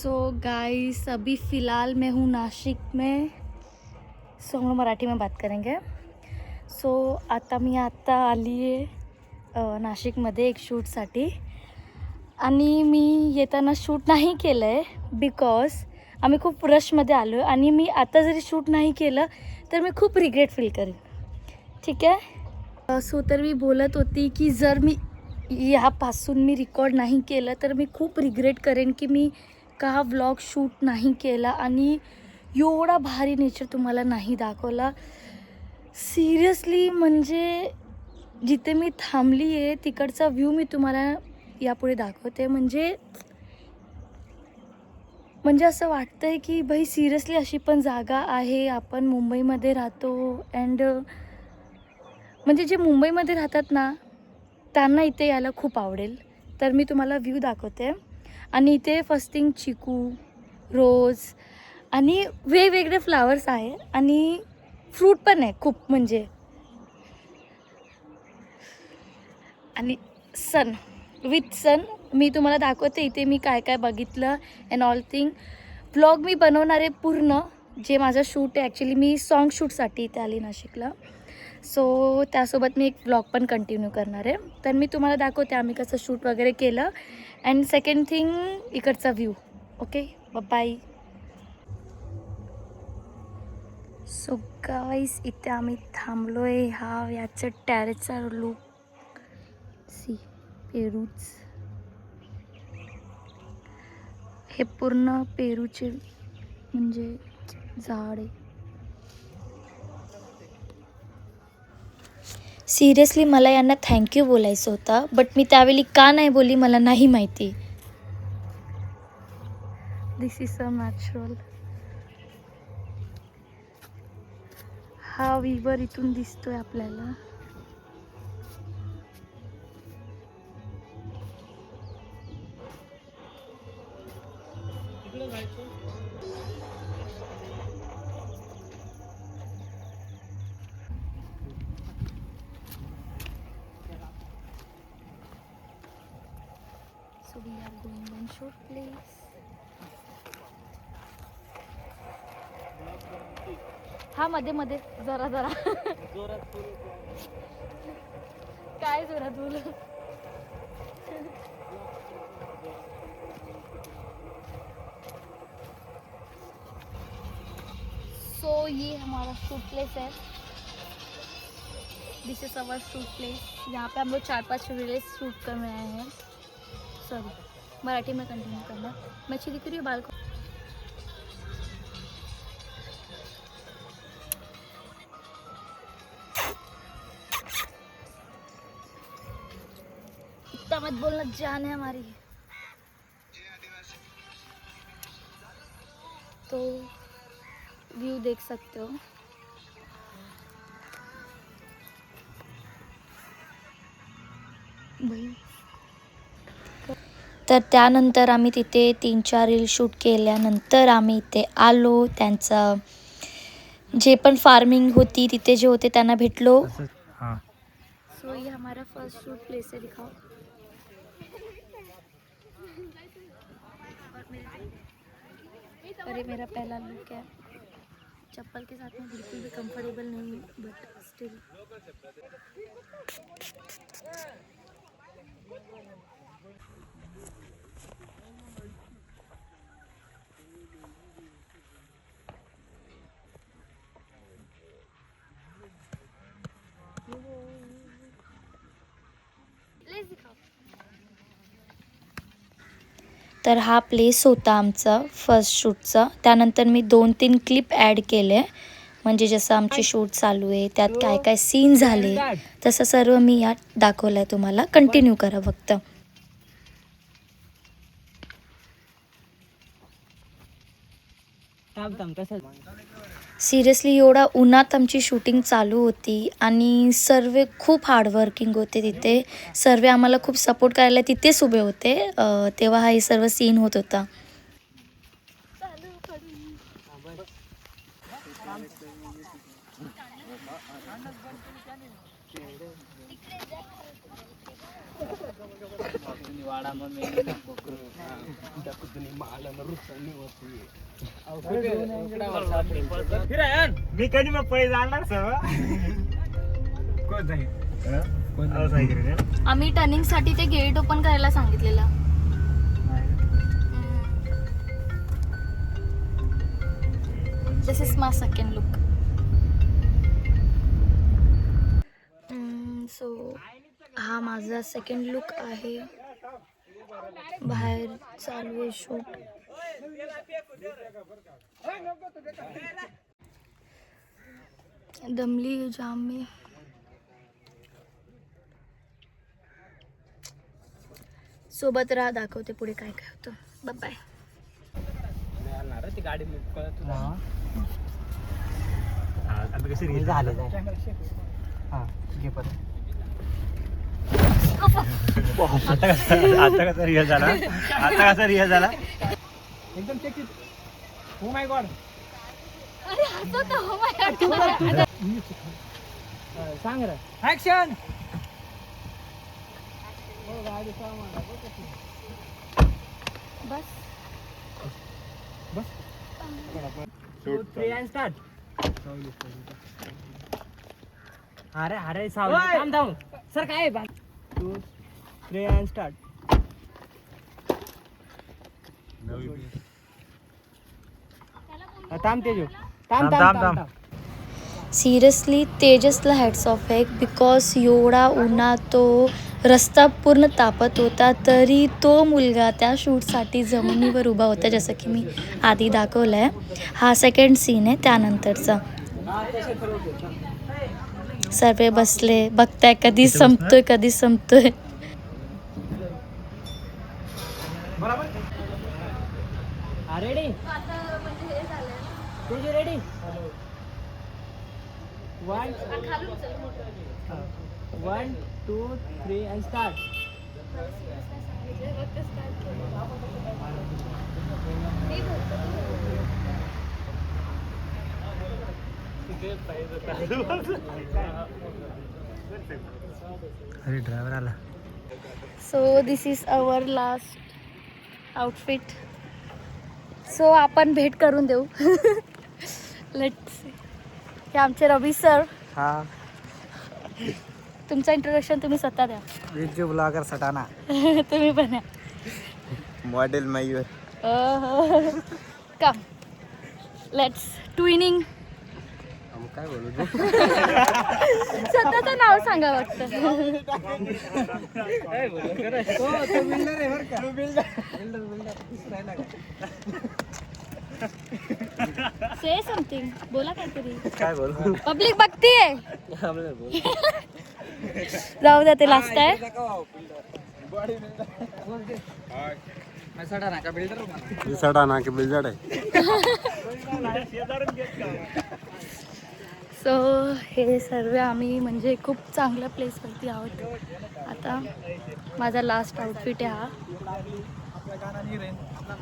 So guys अभी फ़िलहाल मैं हूँ नाशिक में. सो हम लोग मराठी में बात करेंगे. सो आता मी आली आहे नाशिकमध्ये एक शूटसाठी आणि मी येताना शूट नाही केलं आहे बिकॉज आम्ही खूप रशमध्ये आलो आहे आणि मी आता जरी शूट नाही केलं तर मी खूप रिग्रेट फील करेन. ठीक आहे. सो तर मी बोलत होती की जर मी ह्यापासून मी रेकॉर्ड नाही केलं तर मी खूप रिग्रेट करेन की मी का व्लॉग शूट नाही केला आणि एवढा भारी नेचर तुम्हाला नाही दाखवला. सिरियसली म्हणजे जिथे मी थांबली आहे तिकडचा व्ह्यू मी तुम्हाला यापुढे दाखवते. म्हणजे असं वाटतं आहे की भाई सिरियसली अशी पण जागा आहे. आपण मुंबईमध्ये राहतो अँड म्हणजे जे मुंबईमध्ये राहतात ना त्यांना इथे यायला खूप आवडेल. तर मी तुम्हाला व्ह्यू दाखवते. आणि इथे फर्स्ट थिंग चिकू, रोज आणि वेगवेगळे फ्लावर्स आहे आणि फ्रूट पण आहे खूप म्हणजे. आणि सन विथ सन मी तुम्हाला दाखवते इथे मी काय काय बघितलं अँड ऑल थिंग. व्लॉग मी बनवणार आहे पूर्ण जे माझं शूट आहे. ॲक्च्युली मी सॉन्ग शूटसाठी इथे आली नाशिकला. सो त्यासोबत मी एक व्लॉग पण कंटिन्यू करणार आहे. तर मी तुम्हाला दाखवते आम्ही कसं शूट वगैरे केलं अँड सेकंड थिंग इकडचा view. Okay bye. So guys इथे आम्ही थांबलो आहे. हा याचं टॅरेसचा लुक सी पेरूच. हे पूर्ण पेरूचे म्हणजे झाड आहे. सिरियसली मला यांना थँक्यू बोलायचं होतं बट मी त्यावेळी का नाही बोलली मला नाही माहिती. दिस इज सो नॅचरल. हा विवर इथून दिसतोय आपल्याला. So we are going on short place. हा मध्ये मध्ये जरा जरा काय जोरात बोल. सो ये हमारा शूट प्लेस है. दिस इज अवर शूट प्लेस. यहाँ पे हम लोग 4-5 रील्स शूट कर रहे हैं. सॉरी मराठी में कंटिन्यू करना. मैं अच्छी दिख रही हूँ बाल को. इतना मत बोलना जान है हमारी. तो व्यू देख सकते हो. तर त्यानंतर आम्ही तिथे 3-4 रील शूट केल्यानंतर आम्ही इथे आलो. त्यांचं जे पण फार्मिंग होती तिथे जे होते त्यांना भेटलो. सो ये हमारा फर्स्ट शूट प्लेस है. दिखाओ. अरे मेरा पहला लुक है. चप्पल के साथ में बिल्कुल भी कंफर्टेबल नहीं हूँ बट स्टिल. तर हा प्लेस होता आमचा फर्स्ट शूटचा. त्यानंतर मी 2-3 क्लिप ॲड केले म्हणजे जसं आमचे शूट चालू आहे त्यात काय काय सीन झाले तसं सर्व मी यात दाखवलं आहे तुम्हाला. कंटिन्यू करा फक्त. सिरियसली एवढा उन्हात आमची शूटिंग चालू होती आणि सर्व खूप हार्डवर्किंग होते तिथे. सर्व आम्हाला खूप सपोर्ट करायला तिथेच उभे होते. तेव्हा हा हे सर्व सीन होत होता. मी कधी मग पै जाणार सर आम्ही टर्निंग साठी ते गेट ओपन करायला सांगितलेलं. This is my second look. So हा माझा सेकंड लुक आहे. बाहेर चालू आहे शूट. दमली आहे जाम मी. सोबत राहा, दाखवते पुढे काय काय होतं. Bye bye. गाडी आता कशी रील झाले आता कसा रिअल झाला. आता कसा रिअल झाला एकदम चेक. Oh my God. सांग रे action. Bus bus 2 3 and start. अरे अरे सावली थांब थांब सर काय 2 3 and start. थांब तेजू थांब थांब थांब. सिरियसली तेजसला हॅट्स ऑफ आहे. बिकॉज एवढा उन्हात तो रस्ता पूर्ण तापत होता तरी तो मुलगा त्या शूटसाठी जमिनीवर उभा होता. जसं की मी आधी दाखवलं आहे. हा सेकंड सीन आहे त्यानंतरचा. सर्व बसले बघताय कधी संपतोय कधी संपतोय. रेडी तुझी रेडी 1 2 3 and start. अरे ड्रायव्हर आला. So this is our last outfit. So आपण भेट करून देऊ. लेट्स. हे आमचे रवी सर. हा तुमचं इंट्रोडक्शन तुम्ही स्वतः द्या. Video blogger Satana. तुम्ही पण या. Model Mayur. Come let's twinning. काय बोलू स्वतःचं नाव सांगा वाटतं. से समथिंग. बोला काहीतरी. काय बोलू पब्लिक बघतीये. जाऊ द्या ते लास्ट आहे. सटाणा के बिल्डर आहे. सो हे सर्व आम्ही म्हणजे खूप चांगल्या प्लेसवरती आहोत. आता माझा लास्ट आउटफिट आहे हा.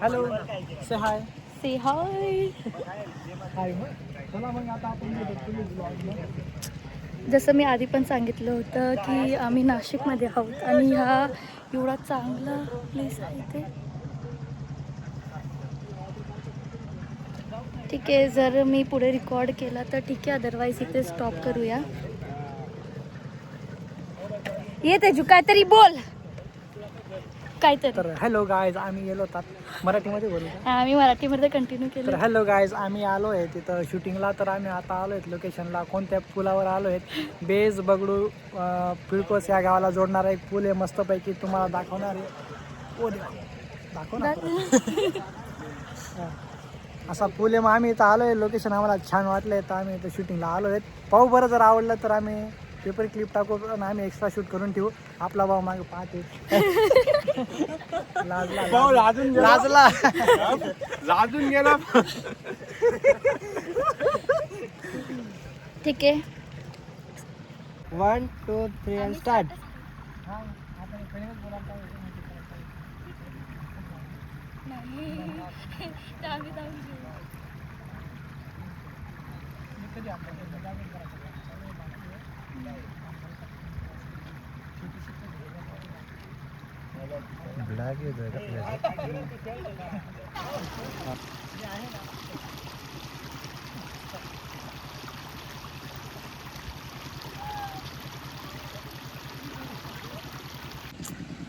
हॅलो से हाय. से हाय. जसं मी आधी पण सांगितलं होतं की आम्ही नाशिकमध्ये आहोत आणि हा एवढा चांगला प्लेस आहे ते. ठीक आहे, जर मी पुढे रेकॉर्ड केला तर ठीक आहे, अदरवाईज इथे स्टॉप करूया. येते जू काहीतरी बोल. काहीतरी. तर हॅलो गायज आम्ही गेलो होतात मराठीमध्ये बोलू. आम्ही मराठीमध्ये कंटिन्यू तर केलं. हॅलो गायज आम्ही आलो आहे तिथं शूटिंगला. तर आम्ही आता आलो आहेत लोकेशनला. कोणत्या पुलावर आलो आहेत. बेज बगडू पिळकोस या गावाला जोडणारा एक पूल आहे मस्तपैकी. तुम्हाला दाखवणार आहे. ओ दाखवणार असा पूल आहे. मग आम्ही इथं आलो आहे. लोकेशन आम्हाला छान वाटलं आहे तर आम्ही इथं शूटिंगला आलो आहेत. पाहू बरं जर आवडलं तर आम्ही पेपर क्लिप टाकू आणि आम्ही एक्स्ट्रा शूट करून ठेवू. आपला भाऊ मागे पाहते. लाजला लाजून गेला. ठीक आहे. 1 2 3 and start. Black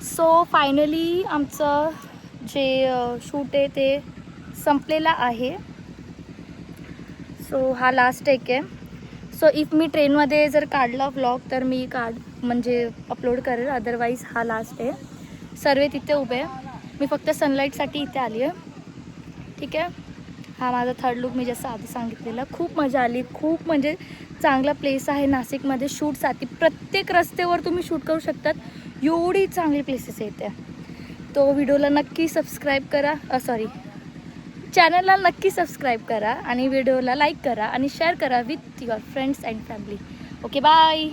so finally आमचं जे शूट आहे ते संपलेलं आहे. सो हा लास्ट एक आहे. सो इफ मी ट्रेनमध्ये जर काढला व्लॉग तर मी म्हणजे अपलोड करेल, अदरवाईज हा लास्ट आहे. सर्व तिथे उभे आहे, मी फक्त सनलाईटसाठी इथे आली आहे. ठीक आहे, हा माझा थर्ड लुक मी जसं आधी सांगितलेलं. खूप मजा आली, खूप म्हणजे चांगला प्लेस आहे नाशिकमध्ये शूटसाठी. प्रत्येक रस्त्यावर तुम्ही शूट करू शकतात, एवढी चांगली प्लेसेस येते. तो व्हिडिओला नक्की सबस्क्राईब करा, चॅनलला नक्की सबस्क्राईब करा आणि व्हिडिओला लाईक करा आणि शेअर करा with your friends and family. Okay, bye.